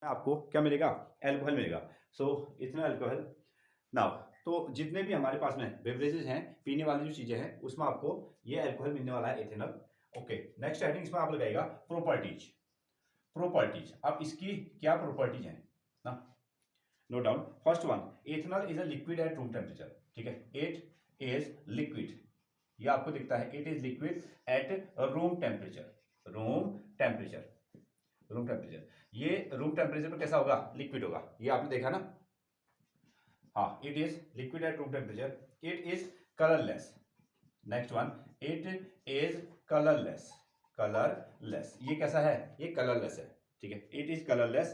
आपको क्या मिलेगा, एल्कोहल मिलेगा। सो इथेनॉल अल्कोहल। नाउ तो जितने भी हमारे पास में बेवरेजेस हैं, पीने वाली जो चीजें हैं, उसमें आपको ये अल्कोहल मिलने वाला है, इथेनॉल। ओके, नेक्स्ट हेडिंग इसमें आप लगाएगा प्रॉपर्टीज। प्रॉपर्टीज, अब इसकी क्या प्रॉपर्टीज हैं ना, note down. First one, ethanol is a liquid at room temperature. ठीक है, इट इज लिक्विड, ये आपको दिखता है, it is liquid at room temperature. Room temperature, room temperature, ये रूम टेम्परेचर पर कैसा होगा, लिक्विड होगा, ये आपने देखा ना। हाँ, it is liquid at room temperature, it is colourless. Next one, it is colourless. Colourless, ये कैसा है, ये कलरलेस है। ठीक है, it is colourless,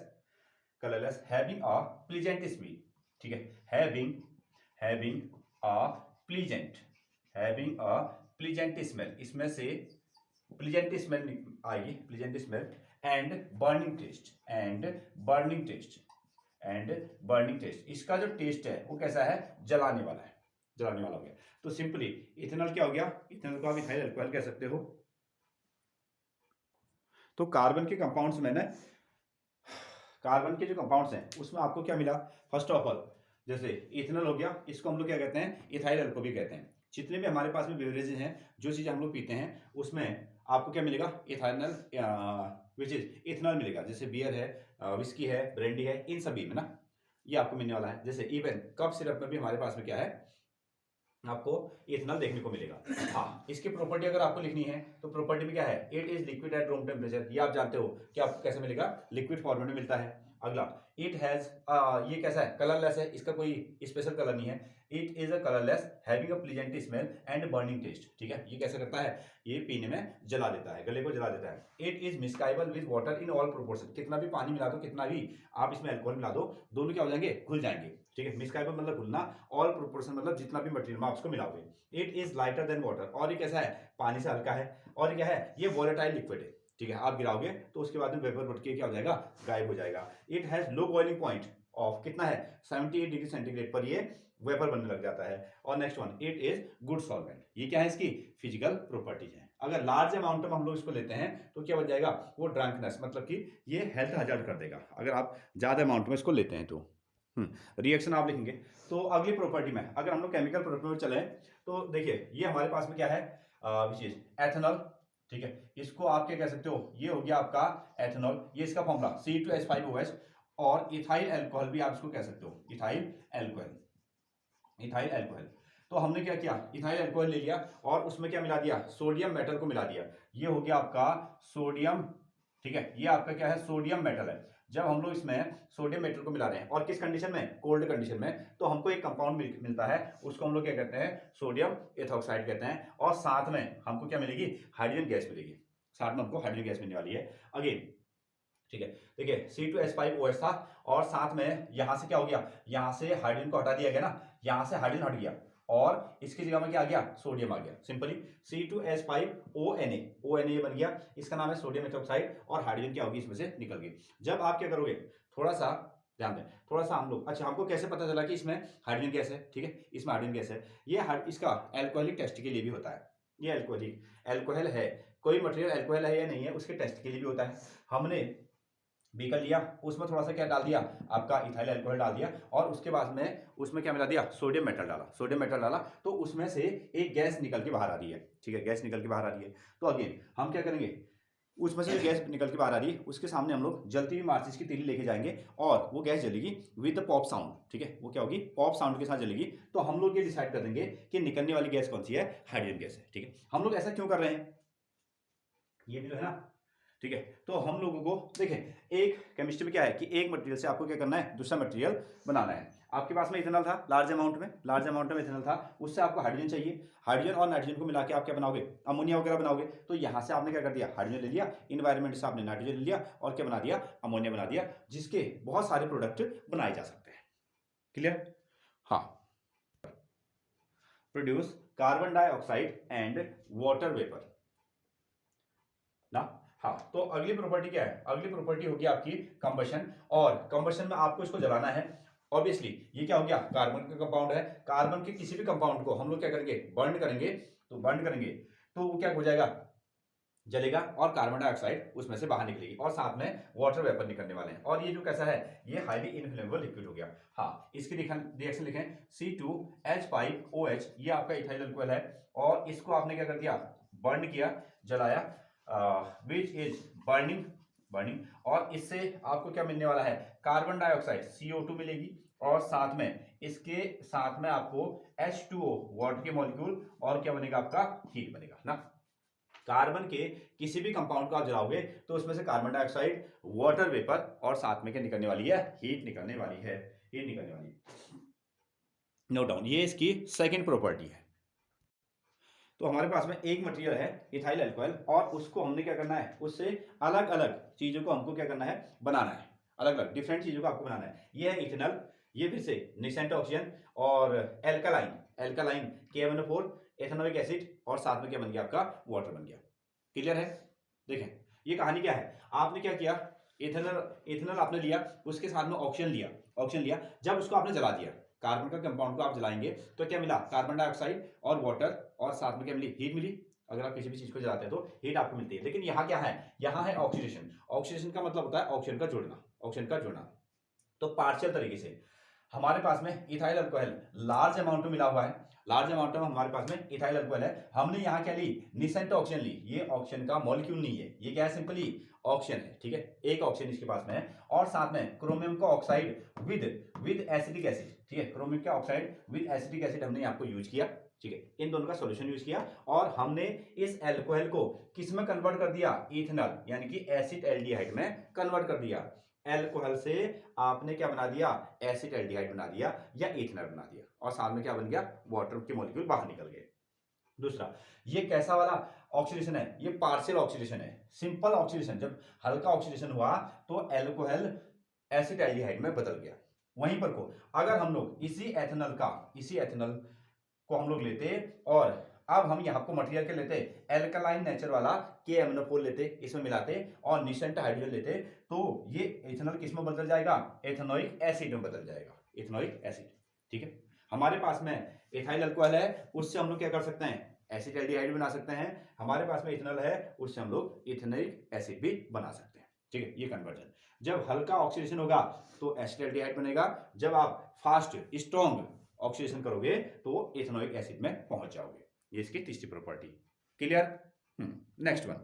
colourless, having a pleasant smell. ठीक है, having a pleasant, having a pleasant smell, इसमें से प्लीजेंट स्मेल आएगी, pleasant smell, and burning taste, and burning taste, and burning taste, इसका जो टेस्ट है वो कैसा है, जलाने वाला है, जलाने वाला हो गया। तो सिंपली इथेनॉल क्या हो गया, इथेनॉल को आप इथाइल अल्कोहल कह सकते हो। तो कार्बन के कंपाउंड्स में ना, कार्बन के जो कंपाउंड्स हैं उसमें आपको क्या मिला, फर्स्ट ऑफ ऑल जैसे इथेनॉल हो गया, इसको हम लोग क्या कहते हैं, इथाइल अल्कोहल भी कहते हैं। जितने भी हमारे पास में बेवरेजेस हैं, जो चीज़ हम लोग पीते हैं, उसमें आपको क्या मिलेगा, इथाइनल विच इज इथेनॉल मिलेगा। जैसे बियर है, विस्की है, ब्रांडी है, इन सभी में ना ये आपको मिलने वाला है। जैसे इवन कफ सिरप में भी हमारे पास में क्या है, आपको इथेनॉल देखने को मिलेगा। हाँ, इसकी प्रॉपर्टी अगर आपको लिखनी है तो प्रॉपर्टी में क्या है, it is liquid at room temperature, ये आप जानते हो कि आपको कैसे मिलेगा, लिक्विड फॉर्मेट में मिलता है। अगला, इट हैज, ये कैसा है, कलरलेस है, इसका कोई स्पेशल कलर नहीं है। It is a colourless having a pleasant smell and burning taste. ठीक है, ये कैसे करता है, ये पीने में जला देता है, गले को जला देता है। It is mixable with water in all proportion, कितना भी पानी मिला दो, कितना भी आप इसमें अल्कोहल मिला दो, दोनों क्या हो जाएंगे, घुल जाएंगे। ठीक है, मिक्सएबल मतलब घुलना, ऑल प्रोपोर्शन मतलब जितना भी मटेरियल में आप उसको मिलाओगे। It is lighter than water, और ये कैसा है, पानी से हल्का है, और ये क्या है, ये वोलेटाइल लिक्विड है। ठीक है, आप गिराओगे तो उसके बाद में वेपर बट के क्या हो जाएगा, गायब हो जाएगा। It has low boiling point of, कितना है, 78 डिग्री सेंटीग्रेड पर ये वेपर बनने लग जाता है। और next one, it is good solvent, ये क्या है, इसकी फिजिकल प्रॉपर्टीज है। अगर लार्ज अमाउंट में हम लोग इसको लेते हैं तो क्या बन जाएगा, वो ड्रंकनेस, मतलब कि ये हेल्थ हजार्ड कर देगा अगर आप ज्यादा अमाउंट में इसको लेते हैं तो। रिएक्शन आप लिखेंगे। तो अगली प्रॉपर्टी में अगर हम लोग केमिकल प्रॉपर्टी में चले तो देखिए, ये हमारे पास में क्या है, विच इज एथेनॉल। ठीक है, इसको आप क्या कह सकते हो, ये हो गया आपका एथेनॉल, ये इसका फॉर्मूला C2H5OH, और इथाइल अल्कोहल भी आप इसको कह सकते हो, इथाइल अल्कोहल, इथाइल अल्कोहल। तो हमने क्या किया, इथाइल अल्कोहल ले लिया और उसमें क्या मिला दिया, सोडियम मेटल को मिला दिया, ये हो गया आपका सोडियम। ठीक है, ये आपका क्या है, सोडियम मेटल है। जब हम लोग इसमें सोडियम मेटल को मिला रहे हैं, और किस कंडीशन में, कोल्ड कंडीशन में, तो हमको एक कंपाउंड मिलता है, उसको हम लोग क्या कहते हैं, सोडियम एथॉक्साइड कहते हैं। और साथ में हमको क्या मिलेगी, हाइड्रोजन गैस मिलेगी, साथ में हमको हाइड्रोजन गैस मिलने वाली है अगेन। ठीक है, देखिए C2H5OH था, और साथ में यहां से क्या हो गया, यहां से हाइड्रोजन को हटा दिया गया ना, यहां से हाइड्रोजन हट गया, और इसकी जगह में क्या आ गया, सोडियम आ गया। सिंपली C2H5ONA, ONA बन गया, इसका नाम है सोडियम एथॉक्साइड, और हाइड्रोजन क्या होगी इसमें से निकल गई। जब आप क्या करोगे, थोड़ा सा ध्यान दें, थोड़ा सा हम लोग, अच्छा हमको कैसे पता चला कि इसमें हाइड्रोजन गैस है, ठीक है, इसमें हाइड्रोजन गैस है, ये इसका एल्कोहलिक टेस्ट के लिए भी होता है, ये एल्कोहलिक अल्कोहल है, कोई मटेरियल अल्कोहल है या नहीं है उसके टेस्ट के लिए भी होता है। हमने बीकर लिया, उसमें थोड़ा सा क्या डाल दिया, आपका इथाइल अल्कोहल डाल दिया, और उसके बाद में उसमें क्या मिला दिया, सोडियम मेटल डाला, सोडियम मेटल डाला, तो उसमें से एक गैस निकल के बाहर आ रही है। ठीक है, गैस निकल के बाहर आ रही है, तो अगेन हम क्या करेंगे, उसमें से जो गैस निकल के बाहर आ रही है उसके सामने हम लोग जलती हुई माचिस की तीली लेके जाएंगे, और वो गैस जलेगी विद द पॉप साउंड। ठीक है, वो क्या होगी, पॉप साउंड के साथ जलेगी। तो हम लोग ये डिसाइड कर देंगे कि निकलने वाली गैस कौन सी है, हाइड्रोजन गैस है। ठीक है, हम लोग ऐसा क्यों कर रहे हैं, ये भी जो है ना। ठीक है, तो हम लोगों को देखें, एक केमिस्ट्री में क्या है कि एक मटेरियल से आपको क्या करना है, दूसरा मटेरियल बनाना है। आपके पास में इथेनॉल था लार्ज अमाउंट में, लार्ज अमाउंट में इथेनॉल था, उससे आपको हाइड्रोजन चाहिए, हाइड्रोजन और नाइट्रोजन को मिला के आप क्या बनाओगे, अमोनिया वगैरह बनाओगे। तो यहां से आपने क्या कर दिया, हाइड्रोजन ले लिया, इन्वायरमेंट से आपने नाइट्रोजन ले लिया, और क्या बना दिया, अमोनिया बना दिया, जिसके बहुत सारे प्रोडक्ट बनाए जा सकते हैं। क्लियर, हाँ। Produce carbon dioxide and water vapour ना। हाँ, तो अगली प्रॉपर्टी क्या है, अगली प्रॉपर्टी होगी आपकी कंबशन, और कंबशन में आपको इसको जलाना है। ऑब्वियसली ये क्या हो गया, कार्बन का कंपाउंड है, कार्बन के किसी भी कंपाउंड को हम लोग क्या करेंगे, बर्न करेंगे, तो बर्न करेंगे तो वो क्या हो जाएगा, जलेगा और कार्बन डाइऑक्साइड उसमें से बाहर निकलेगी और साथ में वाटर वेपर निकलने वाले हैं। और ये जो कैसा है, ये हाईली इनफ्लेमेबल लिक्विड हो गया। हाँ, इसकी रिएक्शन लिखें C2H5OH, ये आपका इथाइल अल्कोहल है और इसको आपने क्या कर दिया, बर्न किया, जलाया, विच इज बर्निंग और इससे आपको क्या मिलने वाला है, कार्बन डाइऑक्साइड CO2 मिलेगी और साथ में इसके साथ में आपको H2O वाटर के मॉलिक्यूल और क्या बनेगा आपका, हीट बनेगा ना। कार्बन के किसी भी कंपाउंड को आप जलाओगे तो उसमें से कार्बन डाइऑक्साइड, वाटर वेपर और साथ में क्या निकलने वाली है, हीट निकलने वाली है, हीट निकलने वाली है। नोट डाउन, ये इसकी सेकंड प्रॉपर्टी है। तो हमारे पास में एक मटेरियल है इथाइल अल्कोहल और उसको हमने क्या करना है, उससे अलग अलग चीजों को हमको क्या करना है, बनाना है, अलग अलग डिफरेंट चीजों को आपको बनाना है। ये है इथेनॉल, ये फिर से निसेंट ऑक्सीजन और एल्कालाइन KMnO4 एथेनोइक एसिड और साथ में क्या बन गया आपका, वाटर बन गया। क्लियर है? देखें ये कहानी क्या है, आपने क्या किया, इथेनॉल आपने लिया, उसके साथ में ऑक्सीजन लिया, जब उसको आपने जला दिया, कार्बन का कंपाउंड को आप जलाएंगे तो क्या मिला, कार्बन डाइऑक्साइड और वाटर और साथ में क्या मिली, हीट मिली। अगर आप किसी भी चीज को जलाते हैं तो हीट आपको मिलती है। लेकिन यहाँ क्या है, यहाँ है ऑक्सीडेशन का मतलब होता है ऑक्सीजन का जुड़ना। तो पार्शियल तरीके से हमारे पास में इथाइल अल्कोहल लार्ज अमाउंट में मिला हुआ है, लार्ज अमाउंट में हमारे पास में इथाइल अल्कोहल है। हमने यहाँ क्या ली, निसेंट ऑक्सीजन ली, ये ऑक्सीजन का मॉलिक्यूल नहीं है, ये क्या है, सिंपली ऑक्सीजन है, ठीक है, एक ऑक्सीजन इसके पास में है और साथ में क्रोमियम का ऑक्साइड विद एसिटिक एसिड, ठीक है, क्रोमियम का ऑक्साइड विद एसिटिक एसिड हमने यहाँ को यूज किया, ठीक है, इन दोनों का सॉल्यूशन यूज किया और हमने इस अल्कोहल को किस में कन्वर्ट कर दिया, इथेनॉल यानी कि एसिड एल्डिहाइड में कन्वर्ट कर दिया। अल्कोहल से आपने क्या बना दिया, एसिड एल्डिहाइड बना दिया या इथेनॉल बना दिया और साथ में क्या बन गया, वाटर के मॉलिक्यूल बाहर निकल गए। दूसरा, ये कैसा वाला ऑक्सीडेशन है, ये पार्शियल ऑक्सीडेशन है, सिंपल ऑक्सीडेशन। जब हल्का ऑक्सीडेशन हुआ तो अल्कोहल एसिड एल्डिहाइड में बदल गया। वहीं पर को अगर हम लोग इसी एथेनॉल को हम लोग लेते और अब हम यहाँ को मटेरियल के लेते, एल्कलाइन नेचर वाला KMnO4 लेते, इसमें मिलाते और निसेंट हाइड्रोजन लेते तो ये इथेनॉल किस में बदल जाएगा, एथेनोइक एसिड में बदल जाएगा, एथेनोइक एसिड, ठीक है। हमारे पास में इथाइल अल्कोहल है, उससे हम लोग क्या कर सकते हैं, एसिड एल्डिहाइड बना सकते हैं। हमारे पास में इथेनॉल है, उससे हम लोग इथेनोइक एसिड भी बना सकते हैं, ठीक है। ये कन्वर्जन जब हल्का ऑक्सीडेशन होगा तो एसिड एल्डिहाइड बनेगा, जब आप फास्ट स्ट्रॉन्ग ऑक्सीडेशन करोगे तो इथेनोइक एसिड में पहुंच जाओगे। ये इसकी तीसरी प्रॉपर्टी। क्लियर? Next one.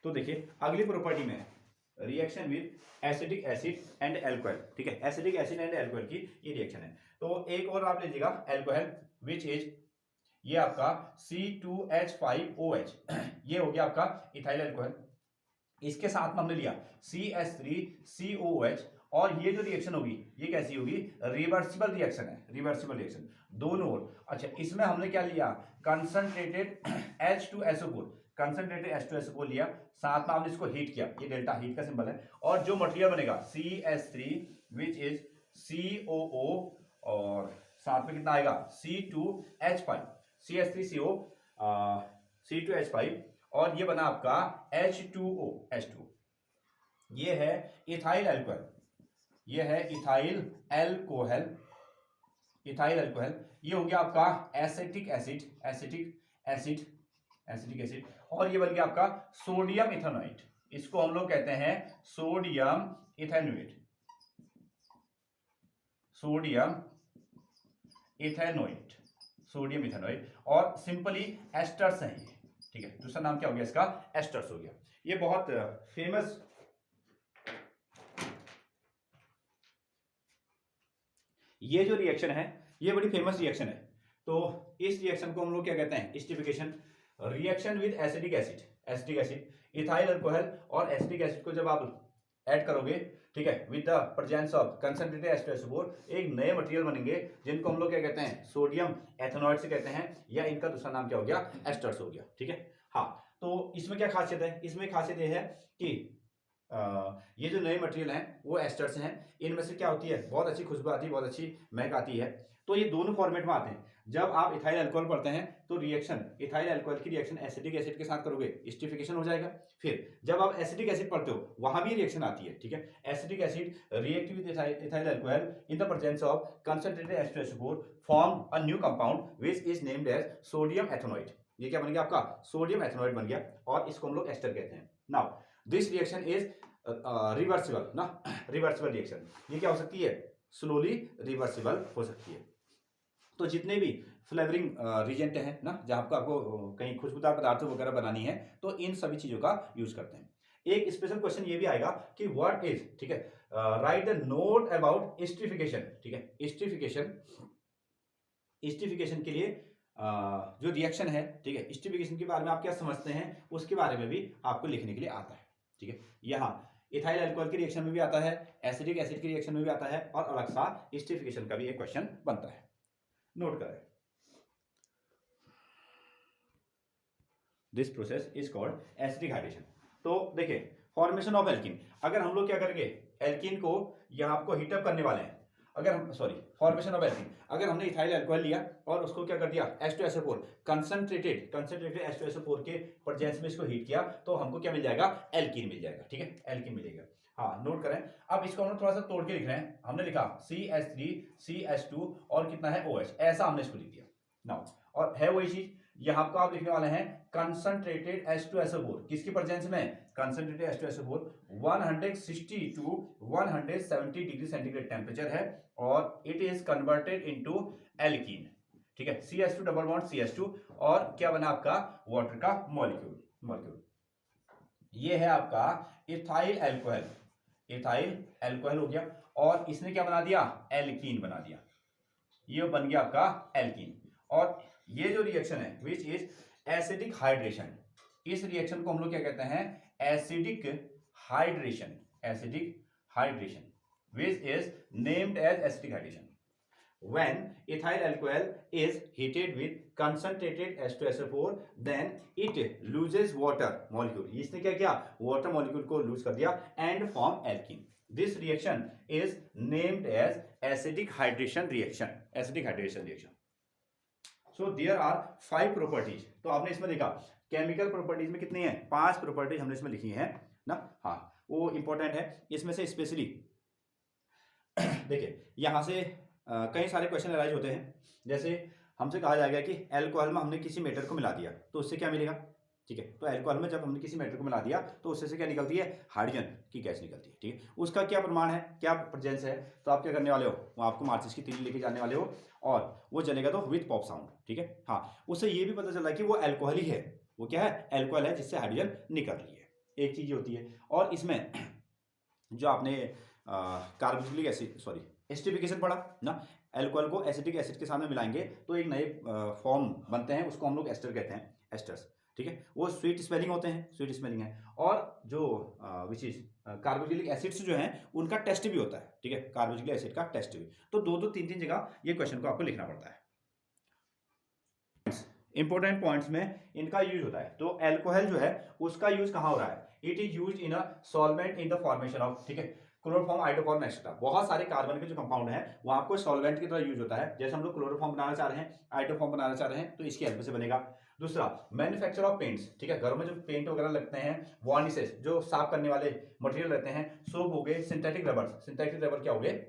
तो देखिए अगली प्रॉपर्टी में reaction with acetic acid and alcohol, ठीक है, एसिटिक एसिड एंड अल्कोहल की ये रिएक्शन है। तो एक और आप लीजिएगा अल्कोहल विच इज, ये आपका C2H5OH ये हो गया आपका इथाइल अल्कोहल। इसके साथ में हमने लिया CH3COOH और ये जो रिएक्शन होगी ये कैसी होगी, रिवर्सिबल रिएक्शन है, रिवर्सिबल रिएक्शन दोनों ओर। अच्छा, इसमें हमने क्या लिया, कंसंट्रेटेड H2SO4, कंसंट्रेटेड H2SO4 लिया, साथ में हमने इसको हीट किया, ये डेल्टा हीट का सिंबल है और जो मटेरियल बनेगा CH3 विच इज COO और साथ में कितना आएगा C2H5, CH3CO C2H5 और ये बना आपका H2O, H2। ये है इथाइल अल्कोहल, ये है इथाइल अल्कोहल, इथाइल अल्कोहल। ये हो गया आपका एसिटिक एसिड, एसिटिक एसिड और ये बन गया आपका सोडियम इथेनॉइड, इसको हम लोग कहते हैं sodium ethanoid, sodium ethanoid, sodium ethanoid और सिंपली एस्टर्स हैं ये, ठीक है। दूसरा नाम क्या हो गया इसका, एस्टर्स हो गया। ये बहुत फेमस, ये जो रिएक्शन है ये बड़ी फेमस रिएक्शन है। तो इस रिएक्शन को हम लोग क्या कहते हैं, esterification. Reaction with acetic acid, acetic acid, ethyl alcohol और एसिटिक एसिड को जब आप ऐड करोगे, ठीक है, with the presence of concentrated H2SO4 एक नए मटेरियल बनेंगे जिनको हम लोग क्या कहते हैं, सोडियम एथेनॉइड से कहते हैं या इनका दूसरा नाम क्या हो गया, एस्टर्स हो गया, ठीक है। हाँ, तो इसमें क्या खासियत है, इसमें खासियत ये है कि ये जो नए मटेरियल हैं वो एस्टर्स हैं, इनमें से क्या होती है, बहुत अच्छी खुशबू आती है, बहुत अच्छी महक आती है। तो ये दोनों फॉर्मेट में आते हैं। जब आप इथाइल अल्कोहल पढ़ते हैं तो रिएक्शन, इथाइल अल्कोहल की रिएक्शन एसिटिक एसिड के साथ करोगे, एस्टिफिकेशन हो जाएगा। फिर जब आप एसिटिक एसिड पढ़ते हो वहां भी रिएक्शन आती है, ठीक है। Acetic acid react with ethyl alcohol in the presence of concentrated H2SO4 form a new compound which is named as sodium ethanoate. ये क्या बन गया आपका, सोडियम एथेनॉइड बन गया, और इसको हम लोग एस्टर कहते हैं। Now this reaction is reversible ना, रिवर्सिबल रिएक्शन। ये क्या हो सकती है, स्लोली रिवर्सिबल हो सकती है। तो जितने भी फ्लेवरिंग रीजेंट हैं ना, जहाँ पर आपको कहीं खुशबूदार पदार्थों वगैरह बनानी है, तो इन सभी चीज़ों का यूज करते हैं। एक स्पेशल क्वेश्चन ये भी आएगा कि व्हाट इज, ठीक है, right the note about esterification. ठीक है, एस्ट्रिफिकेशन, एस्ट्रिफिकेशन के लिए जो रिएक्शन है, ठीक है, एस्ट्रिफिकेशन के बारे में आप क्या समझते हैं, उसके बारे में भी आपको लिखने के लिए आता है। ठीक है, यहाँ इथाइल अल्कोहल के रिएक्शन में भी आता है, एसिडिक एसिड के रिएक्शन में भी आता है, और अलग सा एस्ट्रिफिकेशन का भी एक क्वेश्चन बनता है। नोट करें, this process is called acidic hydration. तो देखिए, फॉर्मेशन ऑफ एल्कीन, अगर हम लोग क्या करेंगे, एल्कीन को यहाँ आपको हीटअप करने वाले हैं, अगर हम सॉरी फॉर्मेशन ऑफ एल्कीन, अगर हमने इथाइल अल्कोहल लिया और उसको क्या कर दिया, H2SO4 कंसंट्रेटेड H2SO4 के प्रेजेंस में इसको हीट किया, तो हमको क्या मिल जाएगा, एल्कीन मिल जाएगा। ठीक है, एल्कीन मिलेगा। हाँ, नोट करें। अब इसको हम थोड़ा सा तोड़ के लिख रहे हैं, हमने लिखा CH3 CH2 और कितना है OH, ऐसा हमने इसको लिख दिया। नाउ और है वही चीज यहाँ आपको आप लिखने वाले हैं, कंसंट्रेटेड H2SO4 किसकी प्रेजेंस में, concentrated H2SO4 160 to 170 degree centigrade temperature है, और it is converted into alkene. ठीक है, CH2 डबल बॉन्ड CH2, और क्या बना आपका, वाटर का मॉलिक्यूल। ये है आपका इथाइल अल्कोहल, इथाइल अल्कोहल हो गया, और इसने क्या बना दिया, एल्कीन बना दिया, ये बन गया आपका एल्कीन। और ये जो रिएक्शन है विच इज एसिडिक हाइड्रेशन, इस रिएक्शन को हम लोग क्या कहते हैं, acidic hydration, acidic hydration, which is named as acidic hydration. When ethyl alcohol is heated with concentrated H2SO4, then it loses water molecule. इसने क्या किया, water molecule को lose कर दिया and form alkene. This reaction is named as acidic hydration reaction. Acidic hydration reaction. So there are 5 properties. तो आपने इसमें देखा केमिकल प्रॉपर्टीज में कितनी है, 5 प्रॉपर्टीज हमने इसमें लिखी है ना। हाँ, वो इंपॉर्टेंट है। इसमें से स्पेशली देखिए, यहाँ से कई सारे क्वेश्चन अराइज होते हैं। जैसे हमसे कहा जाएगा कि अल्कोहल में हमने किसी मेटर को मिला दिया तो उससे क्या मिलेगा। ठीक है, तो अल्कोहल में जब हमने किसी मेटर को मिला दिया तो उससे से क्या निकलती है, हाइड्रोजन की गैस निकलती है। ठीक है, उसका क्या प्रमाण है, क्या प्रेजेंस है, तो आप क्या करने वाले हो, वो आपको माचिस की तीली लेके जाने वाले हो, और वो जलेगा तो विथ पॉप साउंड। ठीक है, हाँ, उससे ये भी पता चला कि वो अल्कोहल ही है, वो क्या है, अल्कोहल है जिससे हाइड्रोजन निकल रही है। एक चीज होती है। और इसमें जो आपने कार्बोक्सिलिक एसिड सॉरी एस्टरिफिकेशन पढ़ा ना, अल्कोहल को एसिडिक एसिड के सामने मिलाएंगे तो एक नए फॉर्म बनते हैं, उसको हम लोग एस्टर कहते हैं, एस्टर्स। ठीक है, वो स्वीट स्मेलिंग होते हैं, स्वीट स्मेलिंग है। और जो विच इज कार्बोक्सिलिक एसिड्स जो हैं उनका टेस्ट भी होता है। ठीक है, कार्बोक्सिलिक एसिड का टेस्ट भी। तो 2-2 3-3 जगह ये क्वेश्चन को आपको लिखना पड़ता है। इंपॉर्टेंट पॉइंट्स में इनका यूज होता है। तो अल्कोहल जो है उसका यूज कहाँ हो रहा है, it is use in a solvent in the formation of, ठीक है, क्लोरोफॉर्म, आइटोफॉर्म एक्सेट्रा। बहुत सारे कार्बन के जो कंपाउंड है वो आपको सॉल्वेंट की तरह यूज होता है। जैसे हम लोग क्लोरोफॉर्म बनाना चाह रहे हैं, आइटोफॉर्म बनाना चाह रहे हैं, तो इसकी हेल्प से बनेगा। दूसरा, मैन्युफैक्चर ऑफ पेंट्स। ठीक है, घरों में जो पेंट वगैरह लगते हैं, वार्निशेस जो साफ करने वाले मटेरियल रहते हैं, सोप हो गए, सिंथेटिक रबर, सिंथेटिक रबर क्या हो गए,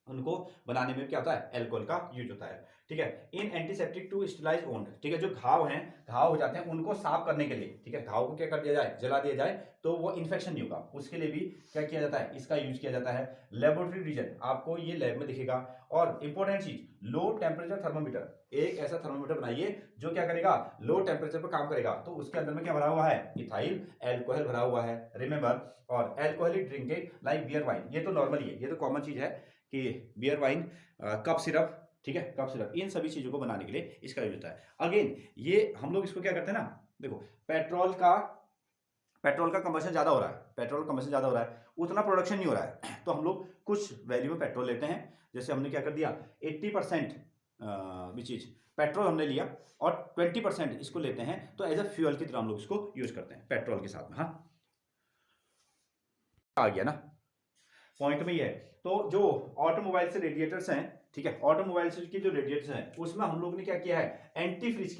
उनको बनाने में क्या होता है, अल्कोहल का यूज होता है। ठीक है, इन एंटीसेप्टिक टू स्टरलाइज वुंड। ठीक है, जो घाव हैं, घाव हो जाते हैं, उनको साफ करने के लिए, ठीक है, घाव को क्या कर दिया जाए, जला दिया जाए तो वो इन्फेक्शन नहीं होगा, उसके लिए भी क्या किया जाता है, इसका यूज किया जाता है। लेबोरेटरी रीजन, आपको ये लैब में दिखेगा। और इंपॉर्टेंट चीज, लो टेम्परेचर थर्मोमीटर। एक ऐसा थर्मोमीटर बनाइए जो क्या करेगा, लो टेम्परेचर पर काम करेगा। तो उसके अंदर में क्या भरा हुआ है, इथाइल अल्कोहल भरा हुआ है, रिमेंबर। और alcoholic drink like beer wine, ये तो नॉर्मल ही है, ये तो कॉमन चीज है कि बियर वाइन, कप सिरप, ठीक है, कप सिरप, इन सभी चीजों को बनाने के लिए इसका यूज होता है। अगेन ये हम लोग इसको क्या करते हैं ना, देखो पेट्रोल का कंबशन ज्यादा हो रहा है, पेट्रोल कंबशन ज्यादा हो रहा है, उतना प्रोडक्शन नहीं हो रहा है, तो हम लोग कुछ वैल्यू में पेट्रोल लेते हैं। जैसे हमने क्या कर दिया, 80% विच इज पेट्रोल हमने लिया और 20% इसको लेते हैं, तो एज अ फ्यूअल की तरह हम लोग इसको यूज करते हैं पेट्रोल के साथ में। हाँ, आ गया ना पॉइंट में, ये है। तो जो ऑटोमोबाइल से रेडिएटर्स हैं, ठीक है, ऑटोमोबाइल से की जो रेडिएटर्स हैं उसमें हम लोग ने क्या किया है, एंटी फ्रीज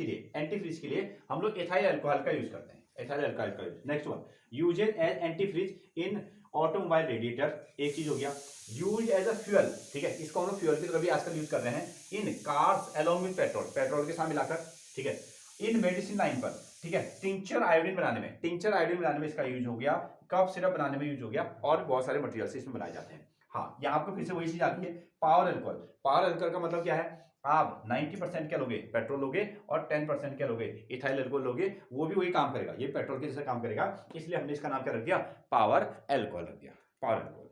के लिए हम लोग एथाइल अल्कोहल का यूज करते हैं, एथाइल अल्कोहल का use. Next one, uses as antifreeze in automobile radiator, एक चीज हो गया। यूज एज अ फ्यूअल, ठीक है, इसको हम लोग फ्यूअल की तरह भी आजकल यूज कर रहे हैं in cars along with petrol, petrol के साथ मिलाकर, ठीक है। इन मेडिसिन लाइन पर, ठीक है, टिंचर आयोडीन बनाने में, टिंचर आयोडीन बनाने में इसका यूज हो गया, कफ सिरप बनाने में यूज हो गया, और बहुत सारे मटेरियल इसमें बनाए जाते हैं। हाँ, यहाँ आपको फिर से वही चीज आती है, पावर अल्कोहल। पावर अल्कोहल का मतलब क्या है, आप 90% क्या लोगे, पेट्रोल लोगे, और 10% क्या लोगे, इथाइल अल्कोहल लोगे, वो भी वही काम करेगा, ये पेट्रोल के जैसे काम करेगा, इसलिए हमने इसका नाम क्या रख दिया, पावर अल्कोहल रख दिया, पावर अल्कोहल।